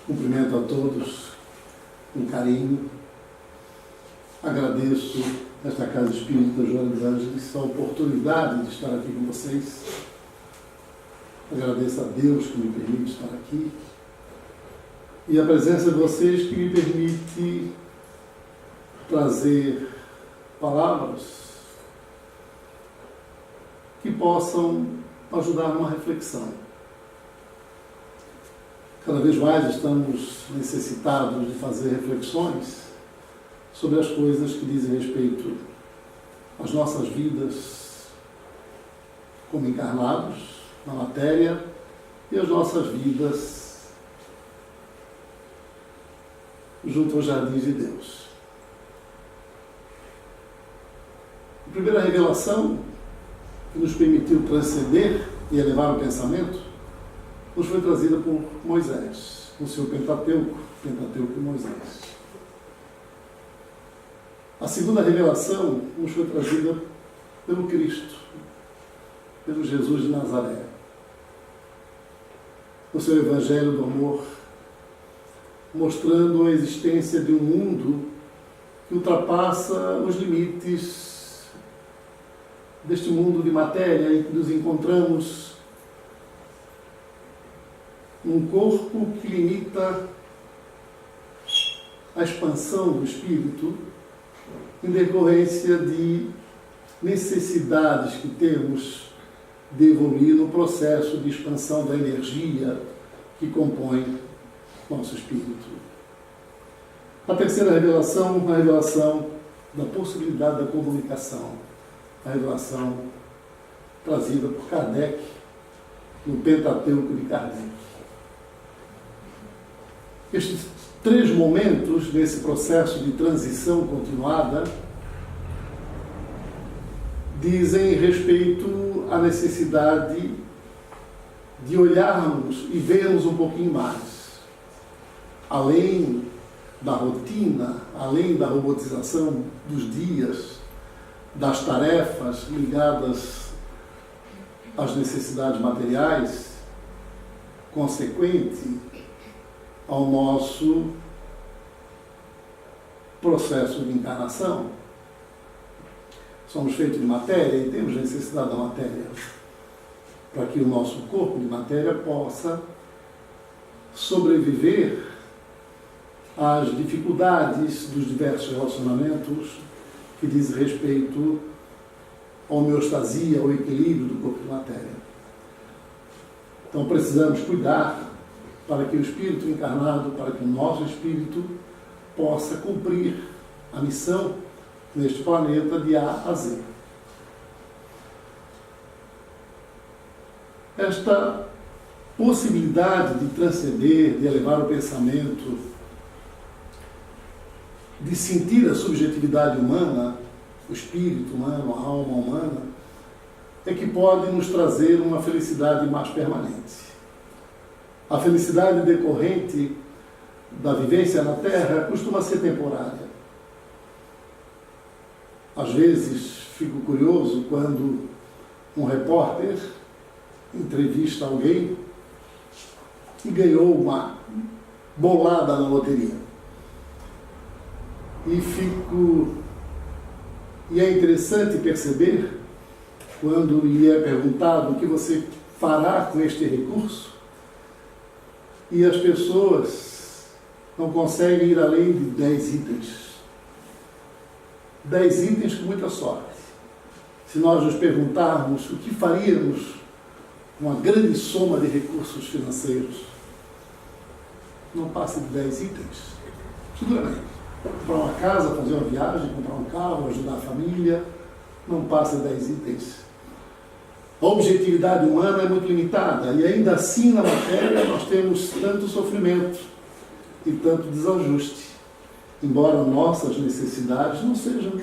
Cumprimento a todos com carinho. Agradeço esta Casa Espírita Joana de Ângeles a oportunidade de estar aqui com vocês. Agradeço a Deus que me permite estar aqui e a presença de vocês que me permite trazer palavras que possam ajudar numa reflexão. Cada vez mais estamos necessitados de fazer reflexões sobre as coisas que dizem respeito às nossas vidas como encarnados na matéria e as nossas vidas junto aos jardins de Deus. A primeira revelação que nos permitiu transcender e elevar o pensamento nos foi trazida por Moisés, no seu Pentateuco de Moisés. A segunda revelação nos foi trazida pelo Cristo, pelo Jesus de Nazaré, no seu Evangelho do Amor, mostrando a existência de um mundo que ultrapassa os limites deste mundo de matéria em que nos encontramos num corpo que limita a expansão do espírito em decorrência de necessidades que temos de evoluir no processo de expansão da energia que compõe nosso espírito. A terceira revelação, a revelação da possibilidade da comunicação, a revelação trazida por Kardec no Pentateuco de Kardec. Estes três momentos nesse processo de transição continuada dizem respeito à necessidade de olharmos e vermos um pouquinho mais, além da rotina, além da robotização dos dias, das tarefas ligadas às necessidades materiais, consequente ao nosso processo de encarnação. Somos feitos de matéria e temos necessidade da matéria para que o nosso corpo de matéria possa sobreviver às dificuldades dos diversos relacionamentos que dizem respeito à homeostasia, ao equilíbrio do corpo de matéria. Então precisamos cuidar para que o espírito encarnado, para que o nosso espírito possa cumprir a missão neste planeta de A a Z. Esta possibilidade de transcender, de elevar o pensamento, de sentir a subjetividade humana, o espírito humano, a alma humana, é que pode nos trazer uma felicidade mais permanente. A felicidade decorrente da vivência na Terra costuma ser temporária. Às vezes, fico curioso quando um repórter entrevista alguém que ganhou uma bolada na loteria. E é interessante perceber, quando lhe é perguntado o que você fará com este recurso, e as pessoas não conseguem ir além de 10 itens. 10 itens com muita sorte. Se nós nos perguntarmos o que faríamos com uma grande soma de recursos financeiros, não passa de 10 itens. Seguramente. Comprar uma casa, fazer uma viagem, comprar um carro, ajudar a família, não passa de 10 itens. A objetividade humana é muito limitada e ainda assim na matéria nós temos tanto sofrimento e tanto desajuste, embora nossas necessidades não sejam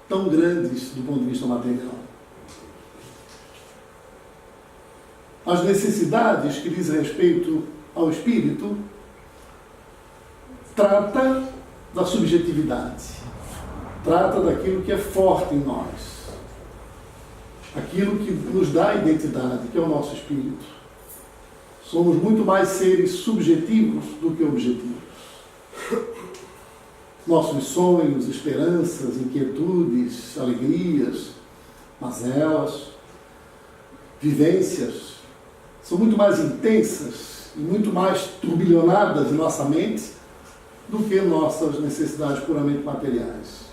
tão grandes do ponto de vista material. As necessidades que dizem respeito ao espírito trata da subjetividade, trata daquilo que é forte em nós, aquilo que nos dá identidade, que é o nosso espírito. Somos muito mais seres subjetivos do que objetivos. Nossos sonhos, esperanças, inquietudes, alegrias, mazelas, vivências, são muito mais intensas e muito mais turbilhonadas em nossa mente do que nossas necessidades puramente materiais.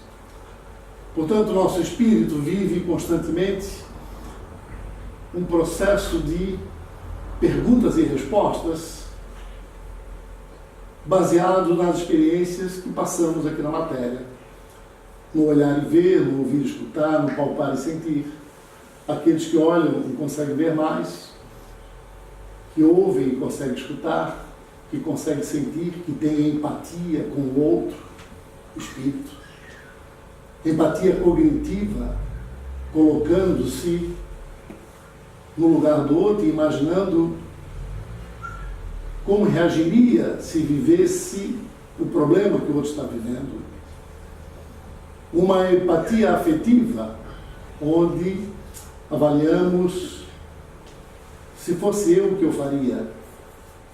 Portanto, nosso espírito vive constantemente um processo de perguntas e respostas baseado nas experiências que passamos aqui na matéria. No olhar e ver, no ouvir e escutar, no palpar e sentir. Aqueles que olham e conseguem ver mais, que ouvem e conseguem escutar, que conseguem sentir, que têm empatia com o outro, o espírito. Empatia cognitiva, colocando-se no lugar do outro e imaginando como reagiria se vivesse o problema que o outro está vivendo. Uma empatia afetiva, onde avaliamos se fosse eu o que eu faria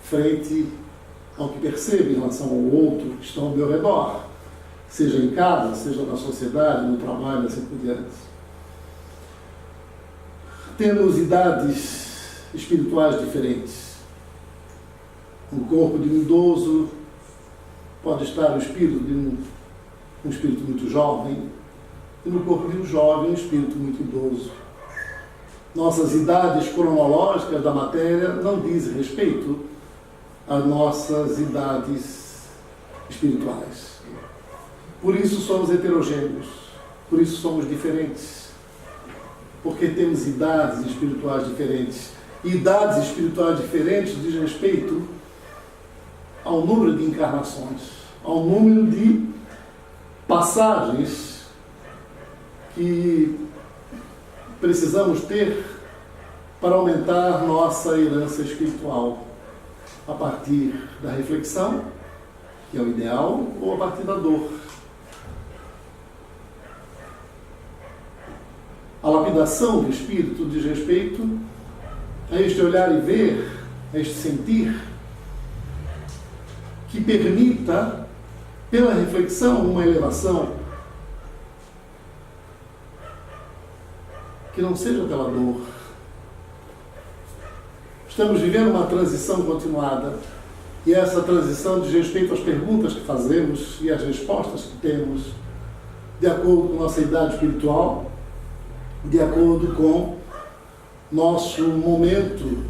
frente ao que percebo em relação ao outro que está ao meu redor, seja em casa, seja na sociedade, no trabalho, assim por diante. Temos idades espirituais diferentes. No corpo de um idoso pode estar o espírito de um espírito muito jovem, e no corpo de um jovem, um espírito muito idoso. Nossas idades cronológicas da matéria não dizem respeito às nossas idades espirituais. Por isso somos heterogêneos, por isso somos diferentes, porque temos idades espirituais diferentes. E idades espirituais diferentes diz respeito ao número de encarnações, ao número de passagens que precisamos ter para aumentar nossa herança espiritual, a partir da reflexão, que é o ideal, ou a partir da dor. A lapidação do espírito diz respeito a este olhar e ver, a este sentir, que permita, pela reflexão, uma elevação que não seja pela dor. Estamos vivendo uma transição continuada, e essa transição diz respeito às perguntas que fazemos e às respostas que temos, de acordo com nossa idade espiritual, de acordo com nosso momento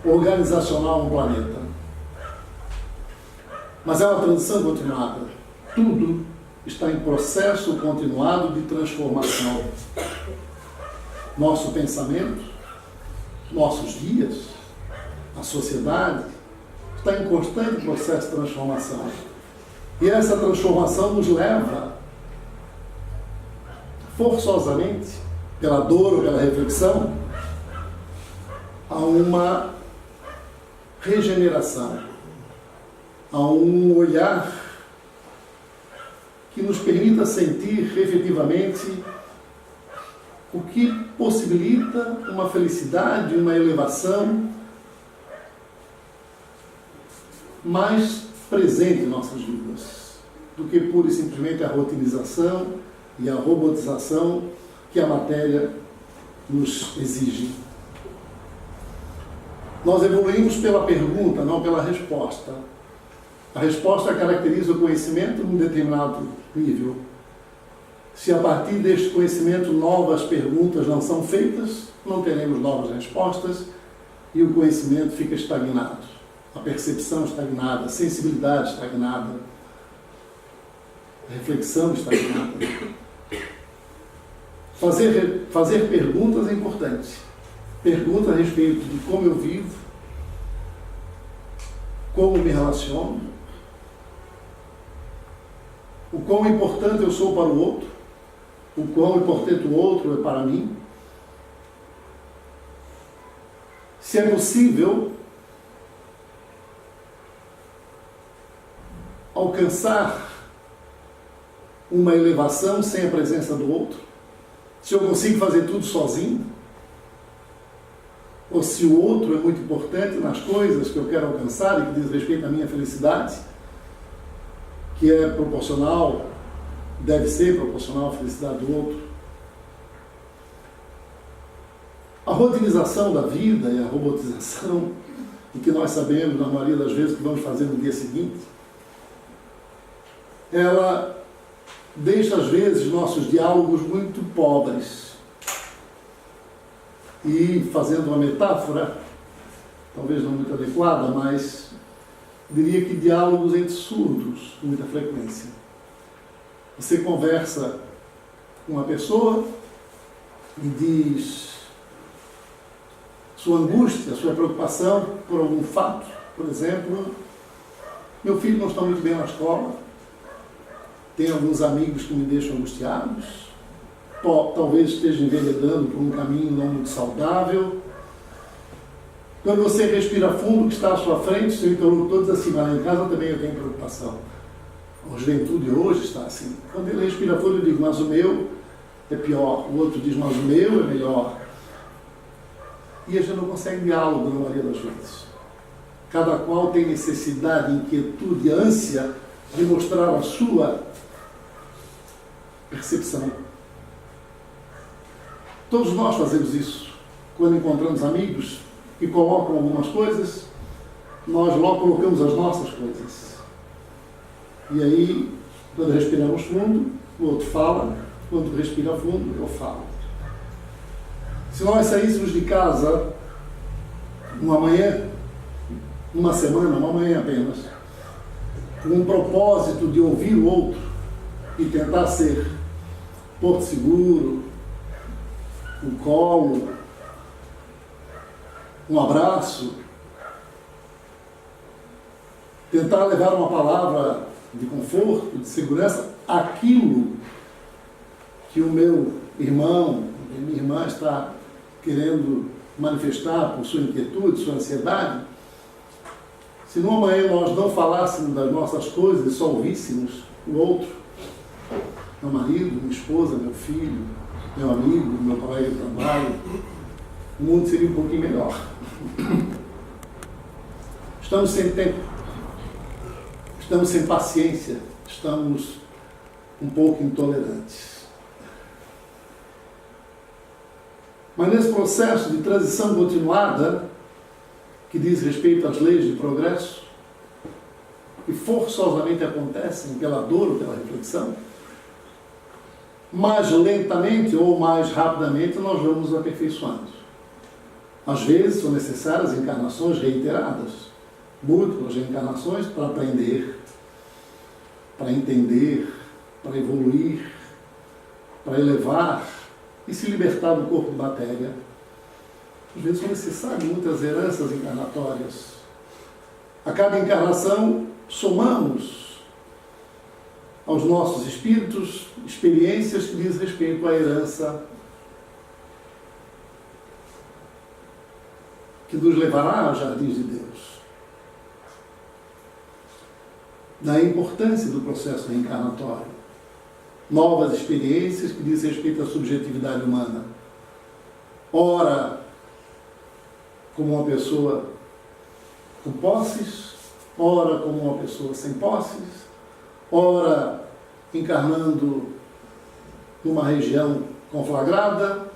organizacional no planeta. Mas é uma transição continuada. Tudo está em processo continuado de transformação. Nosso pensamento, nossos dias, a sociedade, está em constante processo de transformação. E essa transformação nos leva, forçosamente, pela dor ou pela reflexão, a uma regeneração, a um olhar que nos permita sentir efetivamente o que possibilita uma felicidade, uma elevação mais presente em nossas vidas, do que pura e simplesmente a rotinização e a robotização que a matéria nos exige. Nós evoluímos pela pergunta, não pela resposta. A resposta caracteriza o conhecimento num determinado nível. Se a partir deste conhecimento novas perguntas não são feitas, não teremos novas respostas e o conhecimento fica estagnado. A percepção estagnada, a sensibilidade estagnada, a reflexão estagnada. Fazer perguntas é importante. Perguntas a respeito de como eu vivo, como me relaciono, o quão importante eu sou para o outro, o quão importante o outro é para mim. Se é possível alcançar uma elevação sem a presença do outro, se eu consigo fazer tudo sozinho, ou se o outro é muito importante nas coisas que eu quero alcançar e que diz respeito à minha felicidade, que é proporcional, deve ser proporcional à felicidade do outro. A rotinização da vida e a robotização, o que nós sabemos, na maioria das vezes, que vamos fazer no dia seguinte, ela deixa, às vezes, nossos diálogos muito pobres. E, fazendo uma metáfora, talvez não muito adequada, mas diria que diálogos entre surdos, com muita frequência. Você conversa com uma pessoa e diz sua angústia, sua preocupação por algum fato. Por exemplo, meu filho não está muito bem na escola, tem alguns amigos que me deixam angustiados, talvez esteja enveredando por um caminho não muito saudável. Quando você respira fundo, que está à sua frente, seu interlocutor diz assim: mas em casa também eu tenho preocupação. A juventude hoje está assim. Quando ele respira fundo, eu digo: mas o meu é pior. O outro diz: mas o meu é melhor. E a gente não consegue diálogo na maioria das vezes. Cada qual tem necessidade, inquietude, ânsia de mostrar a sua percepção. Todos nós fazemos isso. Quando encontramos amigos que colocam algumas coisas, nós logo colocamos as nossas coisas. E aí, quando respiramos fundo, o outro fala. Quando respira fundo, eu falo. Se nós saíssemos de casa uma manhã, uma semana, uma manhã apenas, com um propósito de ouvir o outro e tentar ser porto seguro, um colo, um abraço, tentar levar uma palavra de conforto, de segurança, aquilo que o meu irmão, minha irmã está querendo manifestar por sua inquietude, sua ansiedade. Se numa manhã nós não falássemos das nossas coisas e só ouvíssemos o outro, meu marido, minha esposa, meu filho, meu amigo, meu colega de trabalho, o mundo seria um pouquinho melhor. Estamos sem tempo, estamos sem paciência, estamos um pouco intolerantes. Mas nesse processo de transição continuada, que diz respeito às leis de progresso, que forçosamente acontecem pela dor ou pela reflexão, mais lentamente ou mais rapidamente nós vamos aperfeiçoando. Às vezes são necessárias encarnações reiteradas, múltiplas reencarnações para aprender, para entender, para evoluir, para elevar e se libertar do corpo de matéria. Às vezes são necessárias muitas heranças encarnatórias. A cada encarnação somamos aos nossos espíritos experiências que diz respeito à herança que nos levará aos jardins de Deus. Da importância do processo reencarnatório. Novas experiências que diz respeito à subjetividade humana. Ora, como uma pessoa com posses, ora como uma pessoa sem posses, ora encarnando numa região conflagrada,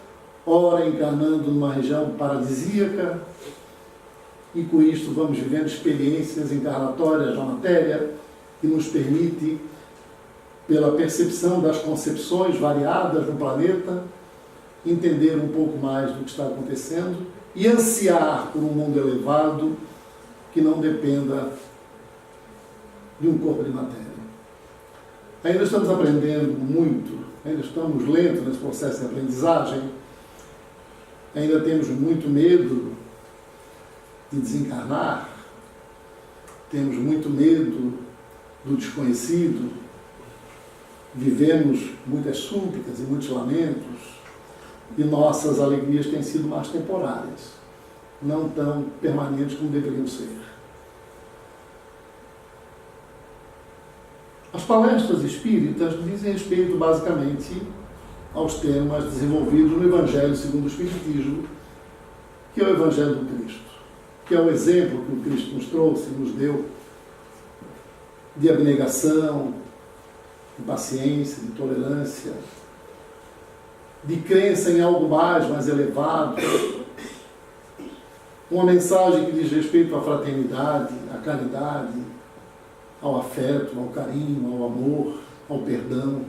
ora encarnando numa região paradisíaca, e com isto vamos vivendo experiências encarnatórias na matéria que nos permite, pela percepção das concepções variadas no planeta, entender um pouco mais do que está acontecendo e ansiar por um mundo elevado que não dependa de um corpo de matéria. Ainda estamos aprendendo muito, ainda estamos lentos nesse processo de aprendizagem, ainda temos muito medo de desencarnar, temos muito medo do desconhecido, vivemos muitas súplicas e muitos lamentos, e nossas alegrias têm sido mais temporárias, não tão permanentes como deveriam ser. As palestras espíritas dizem respeito, basicamente, aos temas desenvolvidos no Evangelho segundo o Espiritismo, que é o Evangelho do Cristo, que é o exemplo que o Cristo nos trouxe, nos deu, de abnegação, de paciência, de tolerância, de crença em algo mais elevado, uma mensagem que diz respeito à fraternidade, à caridade, ao afeto, ao carinho, ao amor, ao perdão.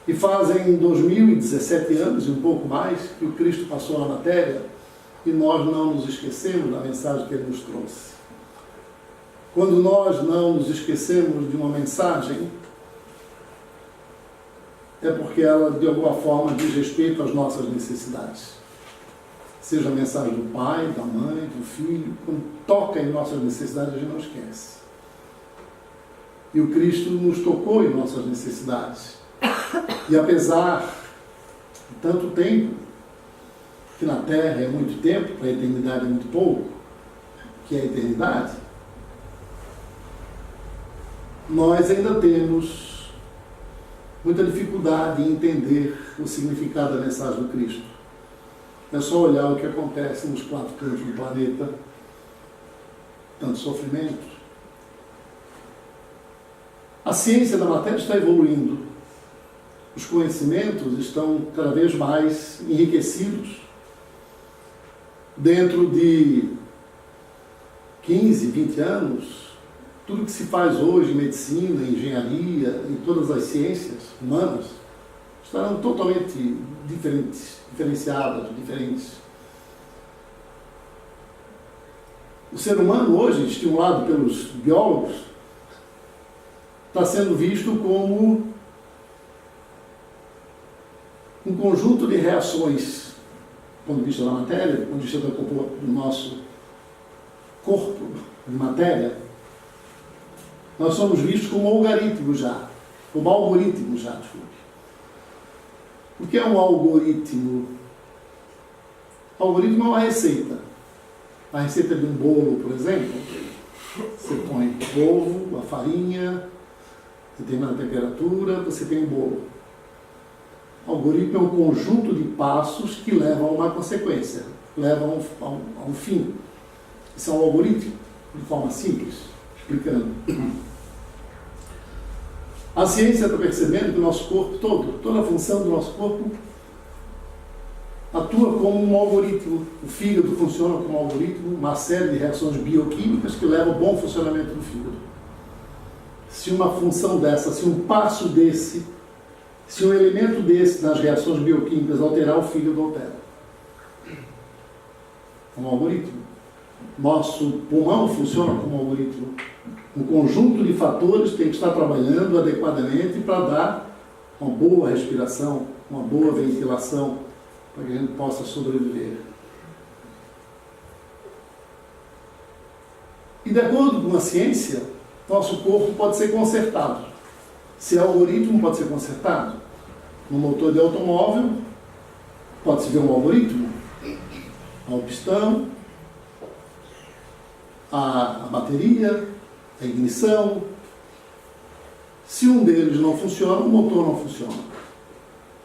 E fazem 2017 anos e um pouco mais que o Cristo passou na matéria e nós não nos esquecemos da mensagem que Ele nos trouxe. Quando nós não nos esquecemos de uma mensagem, é porque ela, de alguma forma, diz respeito às nossas necessidades. Seja a mensagem do pai, da mãe, do filho, quando toca em nossas necessidades, a gente não esquece. E o Cristo nos tocou em nossas necessidades. E apesar de tanto tempo, que na Terra é muito tempo, para a eternidade é muito pouco, que é a eternidade, nós ainda temos muita dificuldade em entender o significado da mensagem do Cristo. É só olhar o que acontece nos 4 cantos do planeta, tanto sofrimento. A ciência da matéria está evoluindo. Os conhecimentos estão cada vez mais enriquecidos. Dentro de 15, 20 anos, tudo que se faz hoje em medicina, em engenharia, em todas as ciências humanas, estarão totalmente diferenciadas, diferentes. O ser humano hoje, estimulado pelos biólogos, está sendo visto como um conjunto de reações, do ponto de vista da matéria, do ponto de vista do nosso corpo de matéria. Nós somos vistos como algoritmos já, desculpe. O que é um algoritmo? Algoritmo é uma receita. A receita de um bolo, por exemplo, você põe ovo, a farinha, determinada temperatura, você tem um bolo. Algoritmo é um conjunto de passos que levam a uma consequência, levam a um fim. Isso é um algoritmo, de forma simples, explicando. A ciência está percebendo que o nosso corpo todo, toda a função do nosso corpo, atua como um algoritmo. O fígado funciona como um algoritmo, uma série de reações bioquímicas que levam ao bom funcionamento do fígado. Se uma função dessa, se um passo desse, se um elemento desse nas reações bioquímicas alterar, o fígado altera. É um algoritmo. Nosso pulmão funciona como um algoritmo. Um conjunto de fatores tem que estar trabalhando adequadamente para dar uma boa respiração, uma boa ventilação, para que a gente possa sobreviver. E de acordo com a ciência, nosso corpo pode ser consertado. Se é algoritmo, pode ser consertado. No motor de automóvel, pode-se ver um algoritmo. A pistão, a bateria, a ignição. Se um deles não funciona, o motor não funciona.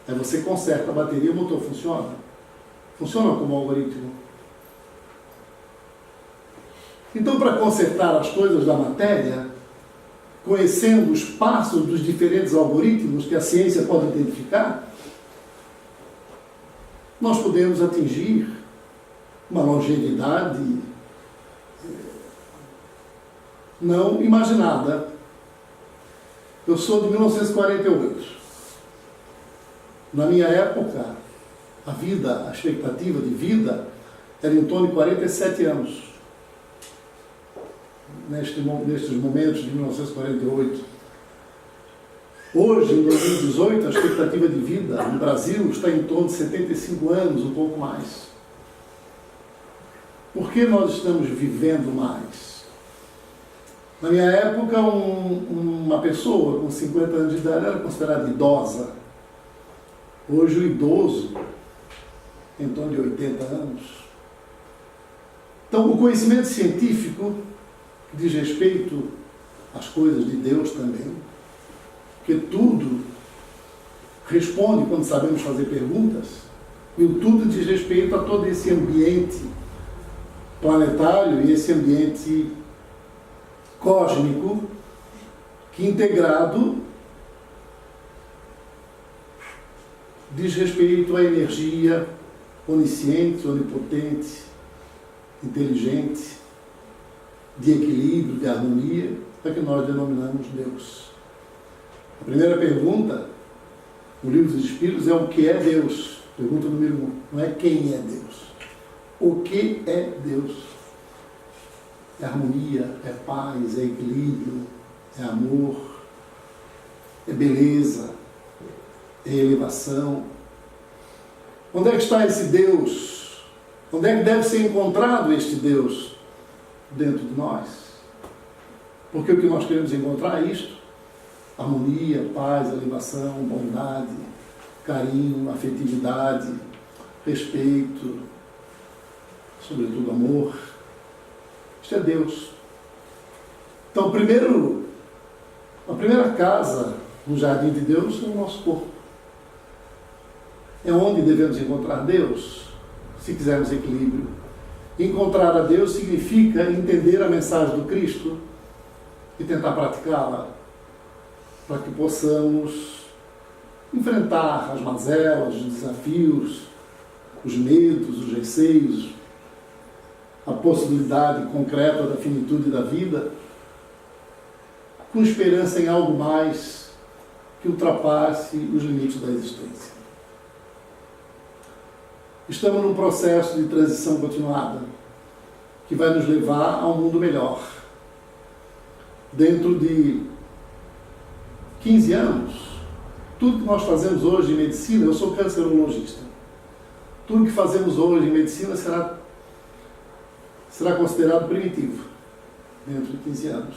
Aí você conserta a bateria, o motor funciona. Funciona como algoritmo. Então, para consertar as coisas da matéria, conhecendo os passos dos diferentes algoritmos que a ciência pode identificar, nós podemos atingir uma longevidade não imaginada. Eu sou de 1948. Na minha época, a expectativa de vida era em torno de 47 anos. Nestes momentos de 1948. Hoje, em 2018, a expectativa de vida no Brasil está em torno de 75 anos, um pouco mais. Por que nós estamos vivendo mais? Na minha época, uma pessoa com 50 anos de idade era considerada idosa. Hoje, o idoso, em torno de 80 anos. Então, o conhecimento científico diz respeito às coisas de Deus também, porque tudo responde quando sabemos fazer perguntas. E o tudo diz respeito a todo esse ambiente planetário e esse ambiente cósmico que, integrado, diz respeito à energia onisciente, onipotente, inteligente, de equilíbrio, de harmonia, é que nós denominamos Deus. A primeira pergunta no Livro dos Espíritos é o que é Deus? Pergunta número 1. Não é quem é Deus. O que é Deus? É harmonia, é paz, é equilíbrio, é amor, é beleza, é elevação. Onde é que está esse Deus? Onde é que deve ser encontrado este Deus? Dentro de nós. Porque o que nós queremos encontrar é isto: harmonia, paz, elevação, bondade, carinho, afetividade, respeito, sobretudo amor. Isto é Deus. Então, a primeira casa no jardim de Deus é o nosso corpo. É onde devemos encontrar Deus, se quisermos equilíbrio. Encontrar a Deus significa entender a mensagem do Cristo e tentar praticá-la, para que possamos enfrentar as mazelas, os desafios, os medos, os receios, a possibilidade concreta da finitude da vida, com esperança em algo mais que ultrapasse os limites da existência. Estamos num processo de transição continuada que vai nos levar a um mundo melhor. Dentro de 15 anos, tudo que nós fazemos hoje em medicina, eu sou cancerologista, tudo que fazemos hoje em medicina será considerado primitivo dentro de 15 anos.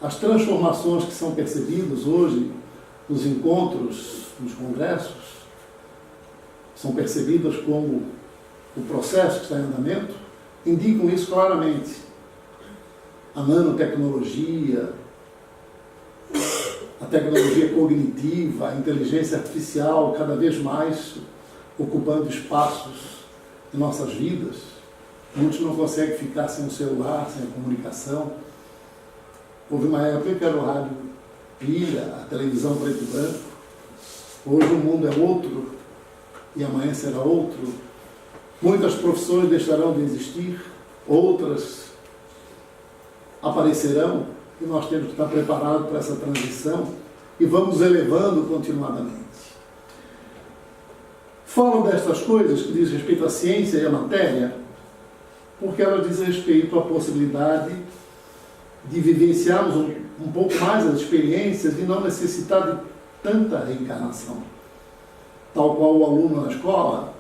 As transformações que são percebidas hoje nos encontros, nos congressos, são percebidas como o processo que está em andamento, indicam isso claramente. A nanotecnologia, a tecnologia cognitiva, a inteligência artificial cada vez mais ocupando espaços em nossas vidas. Muitos não conseguem ficar sem o celular, sem a comunicação. Houve uma época que era o rádio pilha, a televisão preto e branco. Hoje o mundo é outro e amanhã será outro. Muitas profissões deixarão de existir, outras aparecerão, e nós temos que estar preparados para essa transição e vamos elevando continuadamente. Falo destas coisas que diz respeito à ciência e à matéria, porque elas dizem respeito à possibilidade de vivenciarmos um pouco mais as experiências e não necessitar de tanta reencarnação. Tal qual o aluno na escola,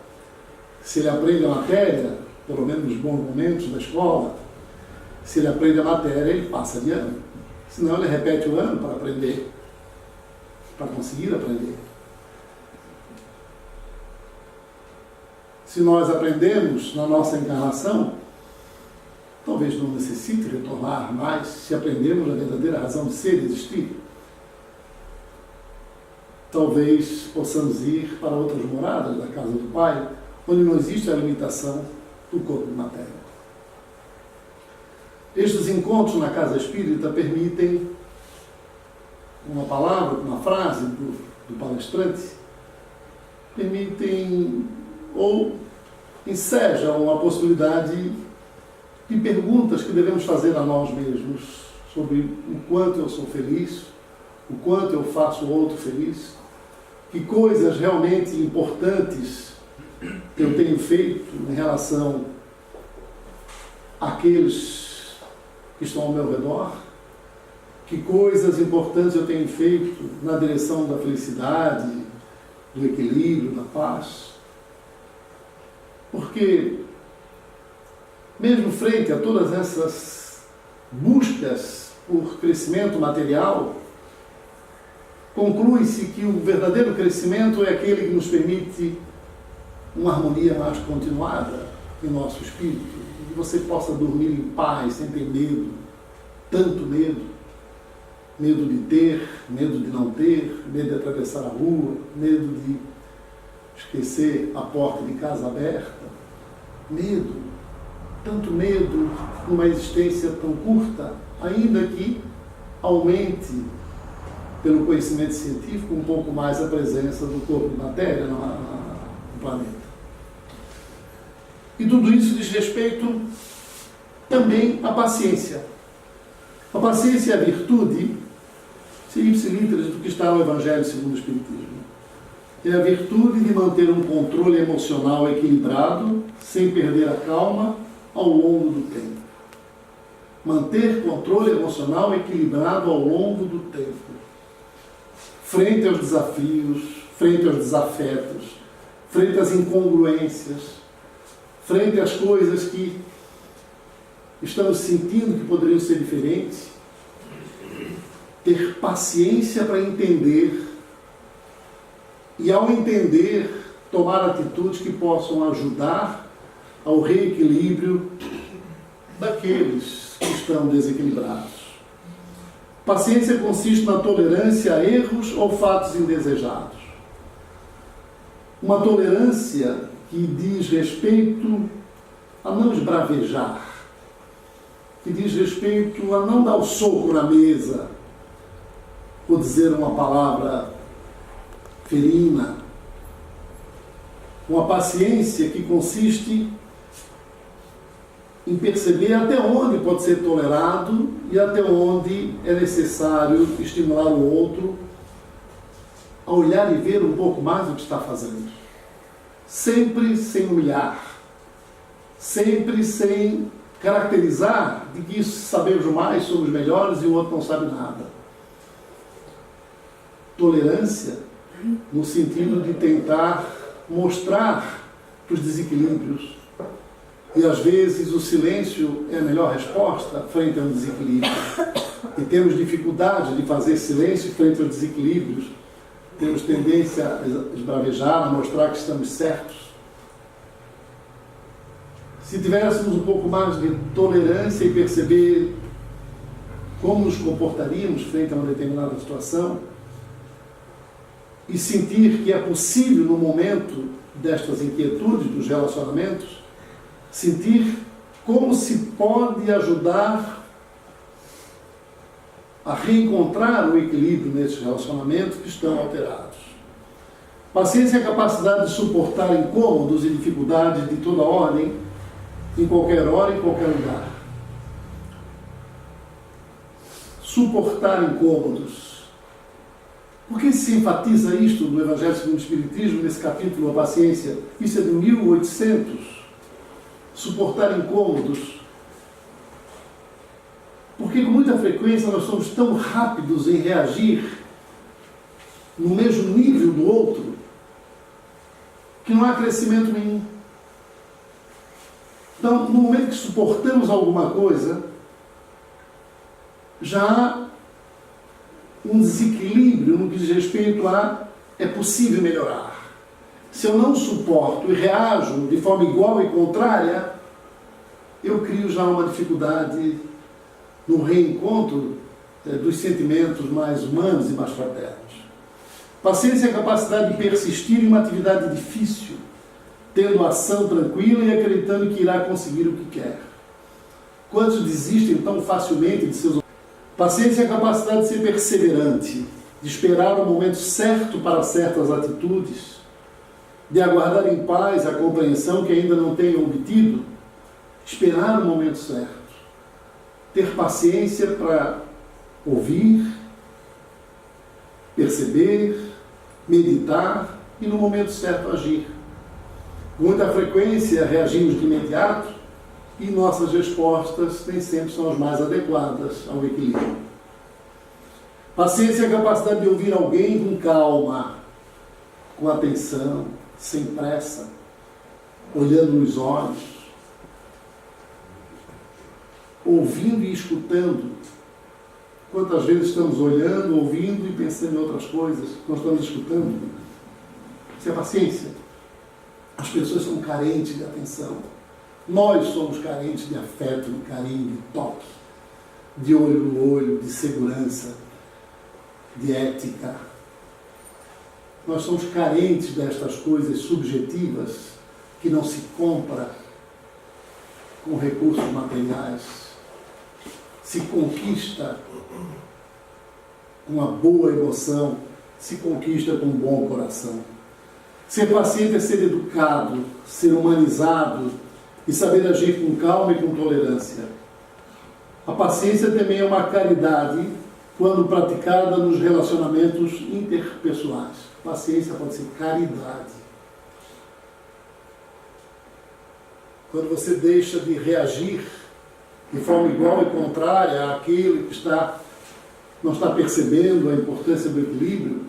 se ele aprende a matéria, pelo menos nos bons momentos da escola, se ele aprende a matéria, ele passa de ano. Senão ele repete o ano para aprender, para conseguir aprender. Se nós aprendemos na nossa encarnação, talvez não necessite retornar mais, se aprendemos a verdadeira razão de ser e existir. Talvez possamos ir para outras moradas da casa do Pai, onde não existe a limitação do corpo de matéria. Estes encontros na casa espírita permitem uma palavra, uma frase do palestrante, permitem ou ensejam a possibilidade de perguntas que devemos fazer a nós mesmos sobre o quanto eu sou feliz, o quanto eu faço o outro feliz, que coisas realmente importantes eu tenho feito em relação àqueles que estão ao meu redor, que coisas importantes eu tenho feito na direção da felicidade, do equilíbrio, da paz. Porque, mesmo frente a todas essas buscas por crescimento material, conclui-se que o verdadeiro crescimento é aquele que nos permite uma harmonia mais continuada em nosso espírito, que você possa dormir em paz, sem ter medo, tanto medo, medo de ter, medo de não ter, medo de atravessar a rua, medo de esquecer a porta de casa aberta, medo, tanto medo numa existência tão curta, ainda que aumente, pelo conhecimento científico, um pouco mais a presença do corpo de matéria no planeta. E tudo isso diz respeito também à paciência. A paciência é a virtude, ipsiliteris, do que está no Evangelho segundo o Espiritismo. É a virtude de manter um controle emocional equilibrado, sem perder a calma, ao longo do tempo. Manter controle emocional equilibrado ao longo do tempo. Frente aos desafios, frente aos desafetos, frente às incongruências, frente às coisas que estamos sentindo que poderiam ser diferentes, ter paciência para entender e, ao entender, tomar atitudes que possam ajudar ao reequilíbrio daqueles que estão desequilibrados. Paciência consiste na tolerância a erros ou fatos indesejados. Uma tolerância que diz respeito a não esbravejar, que diz respeito a não dar o soco na mesa, ou dizer uma palavra ferina. Uma paciência que consiste em perceber até onde pode ser tolerado e até onde é necessário estimular o outro a olhar e ver um pouco mais do que está fazendo. Sempre sem humilhar, sempre sem caracterizar de que sabemos mais, somos melhores e o outro não sabe nada. Tolerância no sentido de tentar mostrar os desequilíbrios. E às vezes o silêncio é a melhor resposta frente a um desequilíbrio. E temos dificuldade de fazer silêncio frente aos desequilíbrios. Temos tendência a esbravejar, a mostrar que estamos certos. Se tivéssemos um pouco mais de tolerância e perceber como nos comportaríamos frente a uma determinada situação, e sentir que é possível, no momento destas inquietudes dos relacionamentos, sentir como se pode ajudar a reencontrar o equilíbrio nesses relacionamentos que estão alterados. Paciência é a capacidade de suportar incômodos e dificuldades de toda ordem, em qualquer hora, em qualquer lugar. Suportar incômodos. Por que se enfatiza isto no Evangelho segundo o Espiritismo, nesse capítulo, a paciência? Isso é de 1800. Suportar incômodos. Porque com muita frequência nós somos tão rápidos em reagir no mesmo nível do outro que não há crescimento nenhum. Então, no momento que suportamos alguma coisa, já há um desequilíbrio no que diz respeito a é possível melhorar. Se eu não suporto e reajo de forma igual e contrária, eu crio já uma dificuldade no reencontro dos sentimentos mais humanos e mais fraternos. Paciência é a capacidade de persistir em uma atividade difícil, tendo ação tranquila e acreditando que irá conseguir o que quer. Quantos desistem tão facilmente de seus... Paciência é a capacidade de ser perseverante, de esperar o momento certo para certas atitudes, de aguardar em paz a compreensão que ainda não tenham obtido, esperar o momento certo, ter paciência para ouvir, perceber, meditar e no momento certo agir. Com muita frequência reagimos de imediato e nossas respostas nem sempre são as mais adequadas ao equilíbrio. Paciência é a capacidade de ouvir alguém com calma, com atenção, sem pressa, olhando nos olhos, ouvindo e escutando. Quantas vezes estamos olhando, ouvindo e pensando em outras coisas, nós estamos escutando? Isso é paciência. As pessoas são carentes de atenção. Nós somos carentes de afeto, de carinho, de toque, de olho no olho, de segurança, de ética. Nós somos carentes destas coisas subjetivas que não se compra com recursos materiais, se conquista com uma boa emoção, se conquista com um bom coração. Ser paciente é ser educado, ser humanizado e saber agir com calma e com tolerância. A paciência também é uma caridade quando praticada nos relacionamentos interpessoais. Paciência pode ser caridade. Quando você deixa de reagir de forma igual e contrária àquele que não está percebendo a importância do equilíbrio,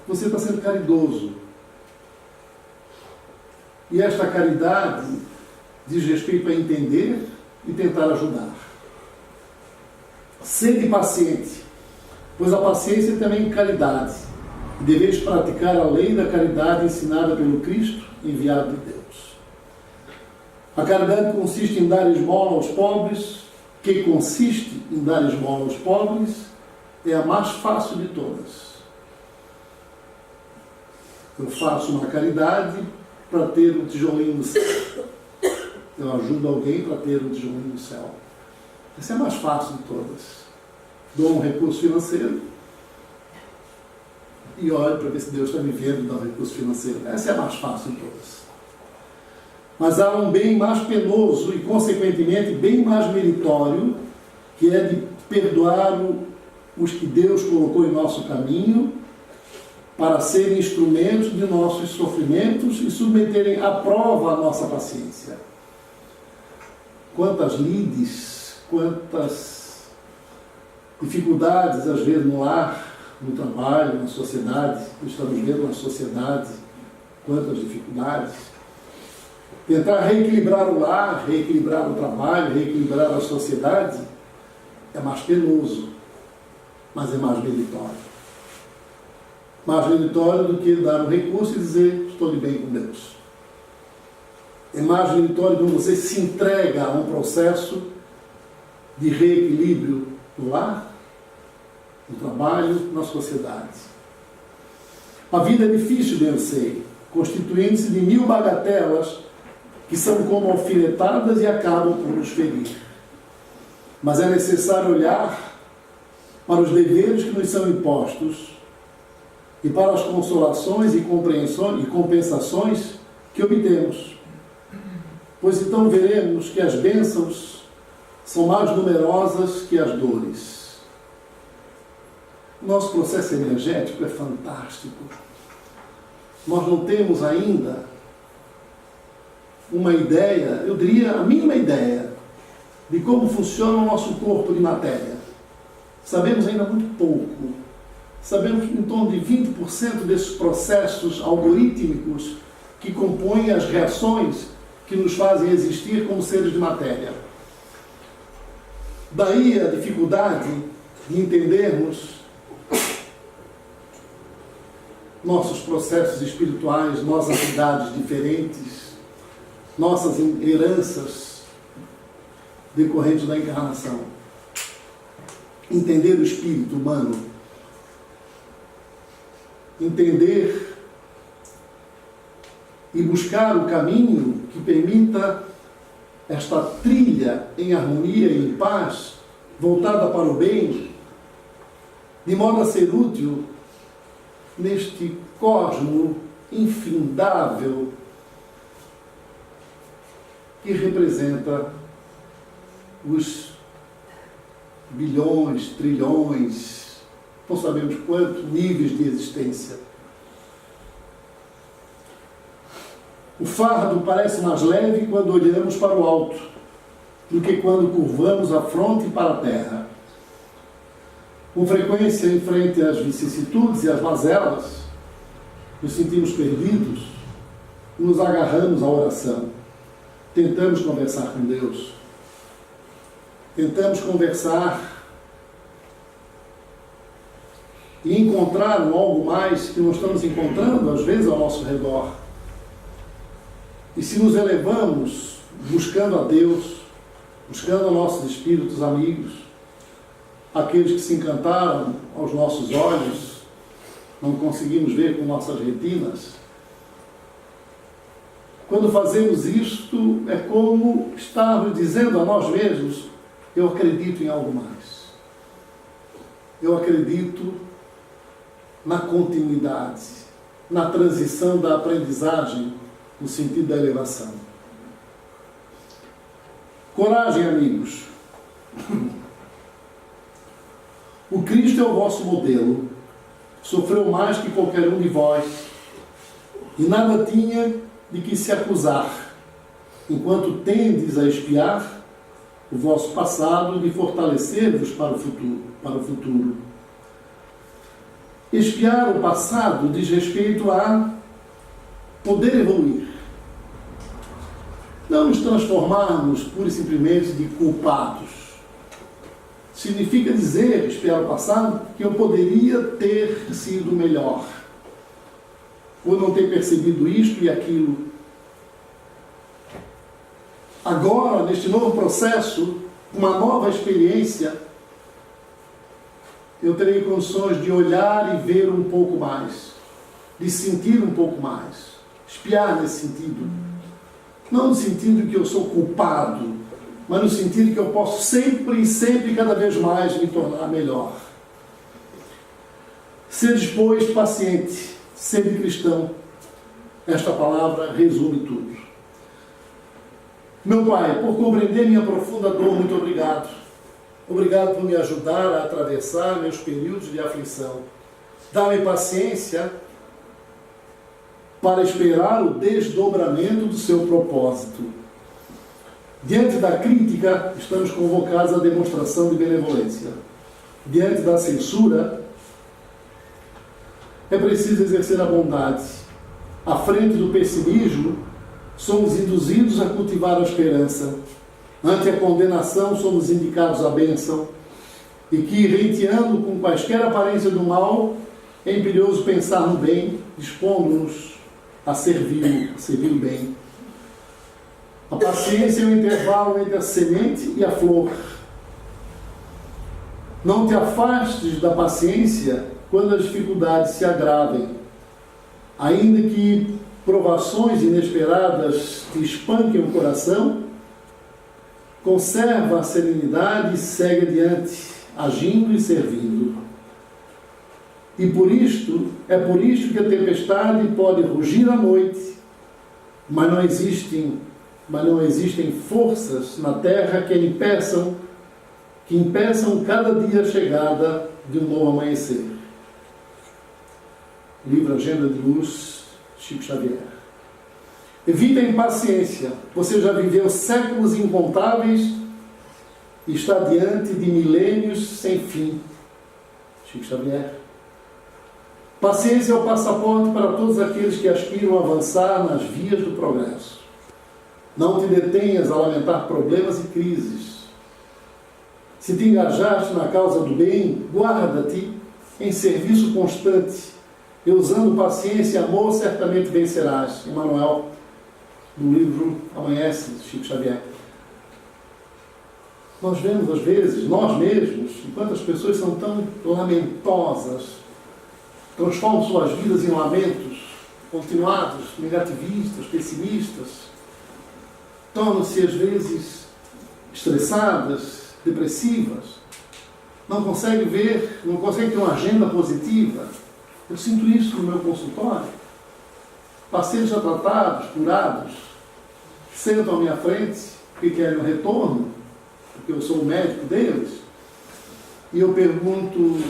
você está sendo caridoso. E esta caridade diz respeito a entender e tentar ajudar. Sede paciente, pois a paciência também é caridade, e deveis praticar a lei da caridade ensinada pelo Cristo, enviado de Deus. A caridade consiste em dar esmola aos pobres, que consiste em dar esmola aos pobres, é a mais fácil de todas. Eu faço uma caridade para ter um tijolinho no céu. Eu ajudo alguém para ter um tijolinho no céu. Essa é a mais fácil de todas. Dou um recurso financeiro e olho para ver se Deus está me vendo e dá um recurso financeiro. Essa é a mais fácil de todas. Mas há um bem mais penoso e, consequentemente, bem mais meritório, que é de perdoar os que Deus colocou em nosso caminho para serem instrumentos de nossos sofrimentos e submeterem à prova a nossa paciência. Quantas lides, quantas dificuldades, às vezes, no lar, no trabalho, na sociedade, estamos vendo na sociedade, quantas dificuldades. Tentar reequilibrar o lar, reequilibrar o trabalho, reequilibrar a sociedade é mais penoso, mas é mais meritório. Mais meritório do que dar um recurso e dizer, estou de bem com Deus. É mais meritório quando você se entrega a um processo de reequilíbrio no lar, no trabalho, na sociedade. A vida é difícil, bem eu sei, constituindo-se de 1000 bagatelas que são como alfinetadas e acabam por nos ferir. Mas é necessário olhar para os deveres que nos são impostos e para as consolações e compensações que obtemos. Pois então veremos que as bênçãos são mais numerosas que as dores. O nosso processo energético é fantástico. Nós não temos ainda uma ideia, eu diria a mínima ideia, de como funciona o nosso corpo de matéria. Sabemos ainda muito pouco. Sabemos em torno de 20% desses processos algorítmicos que compõem as reações que nos fazem existir como seres de matéria. Daí a dificuldade de entendermos nossos processos espirituais, nossas idades diferentes, nossas heranças decorrentes da encarnação. Entender o espírito humano. Entender e buscar o caminho que permita esta trilha em harmonia e em paz, voltada para o bem, de modo a ser útil neste cosmo infindável que representa os bilhões, trilhões, não sabemos quantos níveis de existência. O fardo parece mais leve quando olhamos para o alto do que quando curvamos a fronte para a terra. Com frequência, em frente às vicissitudes e às mazelas, nos sentimos perdidos e nos agarramos à oração. Tentamos conversar com Deus. Tentamos conversar e encontrar um algo mais que não estamos encontrando, às vezes, ao nosso redor. E se nos elevamos buscando a Deus, buscando nossos espíritos amigos, aqueles que se encantaram aos nossos olhos não conseguimos ver com nossas retinas. Quando fazemos isto, é como estarmos dizendo a nós mesmos: eu acredito em algo mais. Eu acredito na continuidade, na transição da aprendizagem no sentido da elevação. Coragem, amigos. O Cristo é o vosso modelo. Sofreu mais que qualquer um de vós e nada tinha de que se acusar, enquanto tendes a expiar o vosso passado e de fortalecer-vos para o futuro. Expiar o passado diz respeito a poder evoluir. Não nos transformarmos pura e simplesmente de culpados. Significa dizer, expiar o passado, que eu poderia ter sido melhor, ou não ter percebido isto e aquilo. Agora, neste novo processo, uma nova experiência, eu terei condições de olhar e ver um pouco mais, de sentir um pouco mais, espiar nesse sentido. Não no sentido que eu sou culpado, mas no sentido que eu posso sempre e sempre, cada vez mais, me tornar melhor. Ser, pois, paciente, ser cristão. Esta palavra resume tudo. Meu Pai, por compreender minha profunda dor, muito obrigado. Obrigado por me ajudar a atravessar meus períodos de aflição. Dá-me paciência para esperar o desdobramento do seu propósito. Diante da crítica, estamos convocados à demonstração de benevolência. Diante da censura, é preciso exercer a bondade. À frente do pessimismo, somos induzidos a cultivar a esperança. Ante a condenação, somos indicados à bênção. E que, renteando com quaisquer aparência do mal, é imperioso pensar no bem, dispondo-nos a servir o bem. A paciência é o intervalo entre a semente e a flor. Não te afastes da paciência quando as dificuldades se agravem. Ainda que provações inesperadas te espanquem o coração, conserva a serenidade e segue adiante, agindo e servindo. E por isto, é por isto que a tempestade pode rugir à noite, mas não existem forças na terra que impeçam cada dia a chegada de um novo amanhecer. Livro Agenda de Luz, Chico Xavier. Evita a impaciência. Você já viveu séculos incontáveis e está diante de milênios sem fim. Chico Xavier. Paciência é o passaporte para todos aqueles que aspiram a avançar nas vias do progresso. Não te detenhas a lamentar problemas e crises. Se te engajaste na causa do bem, guarda-te em serviço constante, e usando paciência e amor, certamente vencerás. Emmanuel, do livro Amanhece, de Chico Xavier. Nós vemos, às vezes, nós mesmos, enquanto as pessoas são tão lamentosas, transformam suas vidas em lamentos continuados, negativistas, pessimistas, tornam-se, às vezes, estressadas, depressivas, não conseguem ver, não conseguem ter uma agenda positiva. Eu sinto isso no meu consultório. Pacientes já tratados, curados, sentam à minha frente porque querem um retorno, porque eu sou o médico deles, e eu pergunto: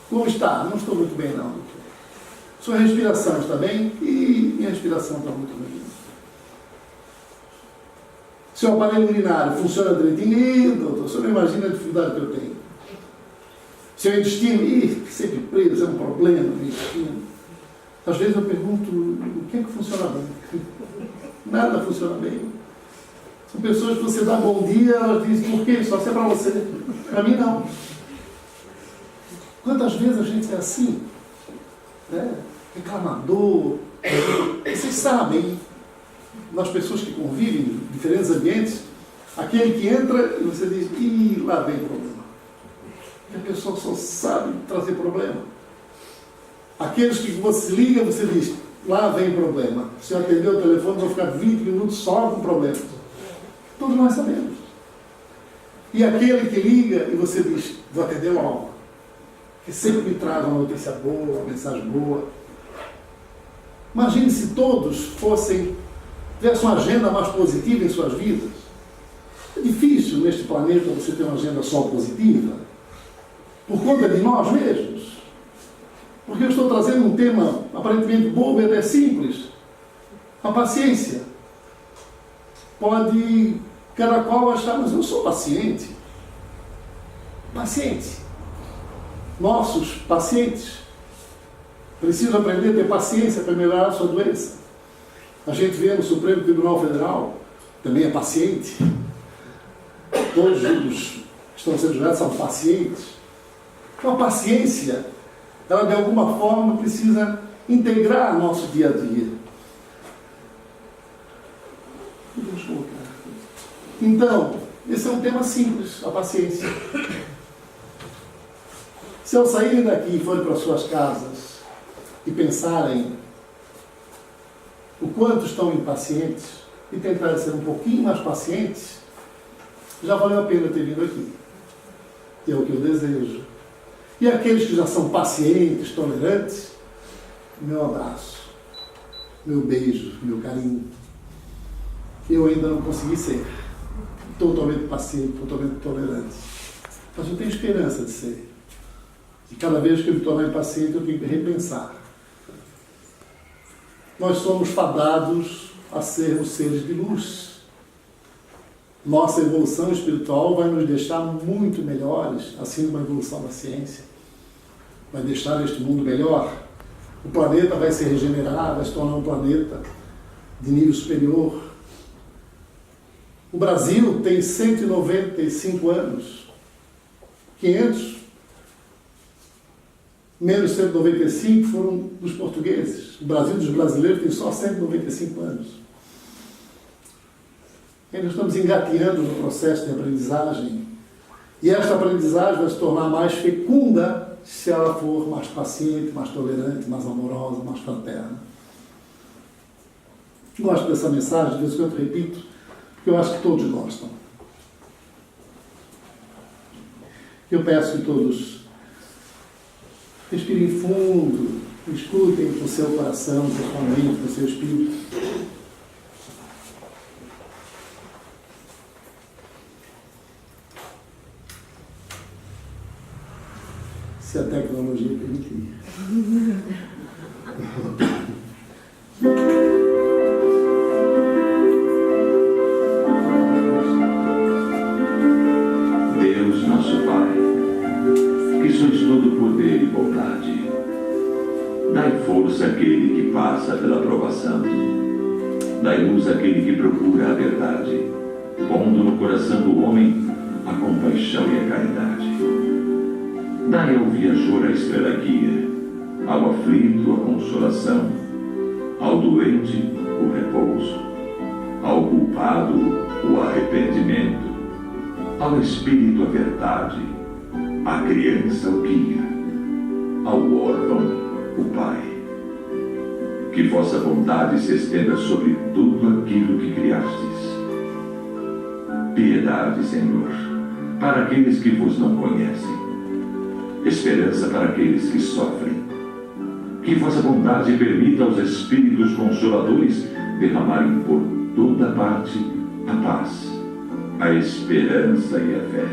como está? Não estou muito bem, não. Sua respiração está bem? E minha respiração está muito bem. Seu aparelho urinário funciona direitinho? Ih, doutor, o senhor não imagina a dificuldade que eu tenho. Seu intestino? Ih, sempre preso, é um problema no intestino. Às vezes eu pergunto: o que é que funciona bem? Nada funciona bem. São pessoas que você dá bom dia, elas dizem: por quê? Só se é para você. Para mim, não. Quantas vezes a gente é assim? Né? Reclamador. Vocês sabem, nas pessoas que convivem em diferentes ambientes, aquele que entra e você diz: ih, lá vem o problema. E a pessoa só sabe trazer problema. Aqueles que você liga, você diz, lá vem problema. Se eu atender o telefone, vou ficar 20 minutos só com problemas. Todos nós sabemos. E aquele que liga e você diz, vou atender logo. Que sempre me traz uma notícia boa, uma mensagem boa. Imagine se todos tivessem uma agenda mais positiva em suas vidas. É difícil neste planeta você ter uma agenda só positiva, por conta de nós mesmos. Porque eu estou trazendo um tema aparentemente bobo e até simples. A paciência. Pode cada qual achar, mas eu sou paciente. Paciente. Nossos pacientes precisam aprender a ter paciência para melhorar a sua doença. A gente vê no Supremo Tribunal Federal, também é paciente. Todos os que estão sendo julgados são pacientes. Então a paciência, ela de alguma forma precisa integrar nosso dia a dia. Então, esse é um tema simples, a paciência. Se ao saírem daqui e forem para suas casas e pensarem o quanto estão impacientes e tentarem ser um pouquinho mais pacientes, já valeu a pena ter vindo aqui. É o que eu desejo. E aqueles que já são pacientes, tolerantes, meu abraço, meu beijo, meu carinho. Eu ainda não consegui ser totalmente paciente, totalmente tolerante. Mas eu tenho esperança de ser. E cada vez que eu me tornar impaciente, eu tenho que repensar. Nós somos fadados a sermos seres de luz. Nossa evolução espiritual vai nos deixar muito melhores, assim como a evolução da ciência. Vai deixar este mundo melhor. O planeta vai se regenerar, vai se tornar um planeta de nível superior. O Brasil tem 195 anos. 500, menos 195 foram dos portugueses. O Brasil dos brasileiros tem só 195 anos. E nós estamos engateando no processo de aprendizagem. E esta aprendizagem vai se tornar mais fecunda se ela for mais paciente, mais tolerante, mais amorosa, mais fraterna. Gosto dessa mensagem, de vez em quando eu repito, porque eu acho que todos gostam. Eu peço que todos respirem fundo, escutem com o seu coração, com a sua mente, com o seu espírito. Se a tecnologia permitir. Deus, nosso Pai, que sois todo poder e bondade, dai força àquele que passa pela provação, dai luz àquele que procura a verdade, pondo no coração do homem a compaixão e a caridade. Dai ao viajor a estrela guia, ao aflito a consolação, ao doente o repouso, ao culpado o arrependimento, ao espírito a verdade, à criança o guia, ao órfão o Pai. Que vossa bondade se estenda sobre tudo aquilo que criastes. Piedade, Senhor, para aqueles que vos não conhecem. Esperança para aqueles que sofrem. Que vossa bondade permita aos Espíritos Consoladores derramarem por toda parte a paz, a esperança e a fé.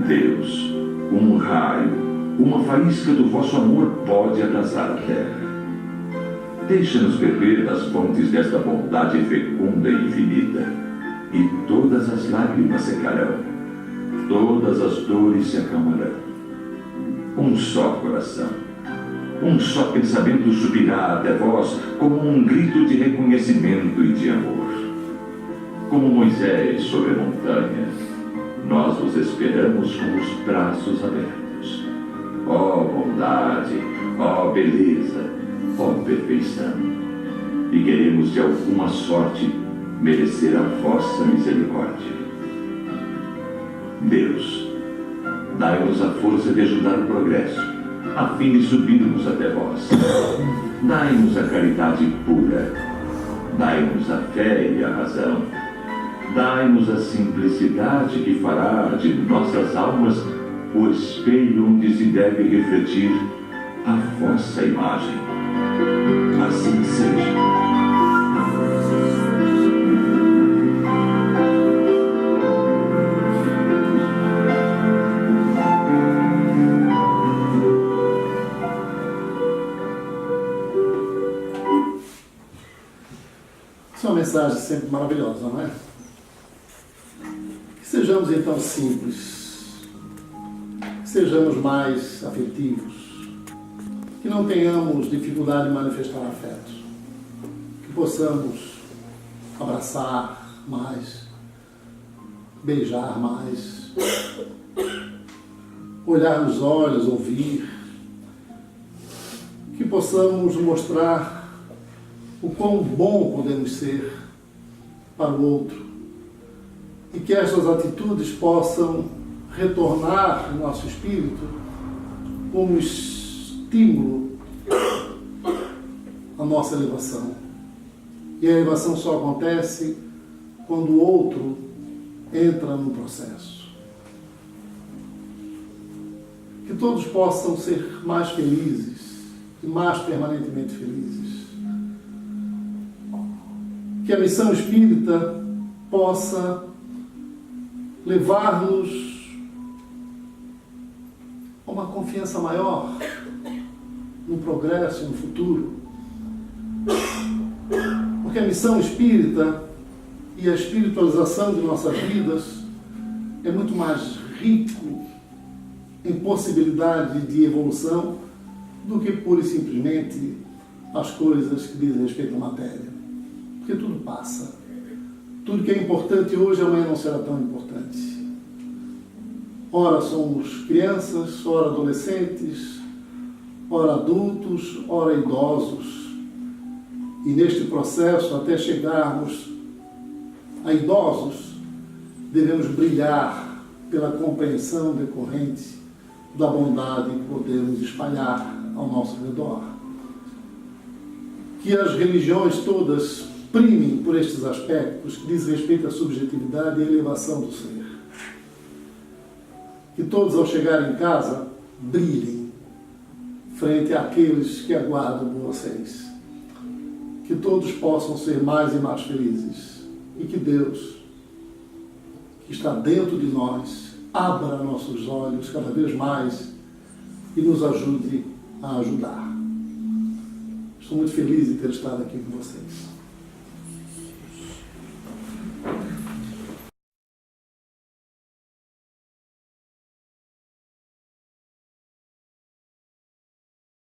Deus, um raio, uma faísca do vosso amor pode abrasar a terra. Deixa-nos beber das fontes desta bondade fecunda e infinita, e todas as lágrimas secarão. Todas as dores se acalmarão. Um só coração, um só pensamento subirá até vós como um grito de reconhecimento e de amor. Como Moisés sobre a montanha, nós vos esperamos com os braços abertos. Ó bondade, ó beleza, ó perfeição. E queremos de alguma sorte merecer a vossa misericórdia. Deus, dai-nos a força de ajudar o progresso, a fim de subirmos até vós. Dai-nos a caridade pura, dai-nos a fé e a razão, dai-nos a simplicidade que fará de nossas almas o espelho onde se deve refletir a vossa imagem. Assim seja. Essa é uma mensagem sempre maravilhosa, não é? Que sejamos então simples, que sejamos mais afetivos, que não tenhamos dificuldade em manifestar afeto, que possamos abraçar mais, beijar mais, olhar nos olhos, ouvir, que possamos mostrar o quão bom podemos ser para o outro e que estas atitudes possam retornar no nosso espírito como estímulo à nossa elevação. E a elevação só acontece quando o outro entra no processo. Que todos possam ser mais felizes e mais permanentemente felizes. Que a missão espírita possa levar-nos a uma confiança maior no progresso e no futuro. Porque a missão espírita e a espiritualização de nossas vidas é muito mais rico em possibilidade de evolução do que pura e simplesmente as coisas que dizem respeito à matéria. Porque tudo passa. Tudo que é importante hoje, amanhã não será tão importante. Ora somos crianças, ora adolescentes, ora adultos, ora idosos. E neste processo, até chegarmos a idosos, devemos brilhar pela compreensão decorrente da bondade que podemos espalhar ao nosso redor. Que as religiões todas primem por estes aspectos que dizem respeito à subjetividade e à elevação do ser. Que todos, ao chegar em casa, brilhem frente àqueles que aguardam por vocês. Que todos possam ser mais e mais felizes. E que Deus, que está dentro de nós, abra nossos olhos cada vez mais e nos ajude a ajudar. Estou muito feliz de ter estado aqui com vocês.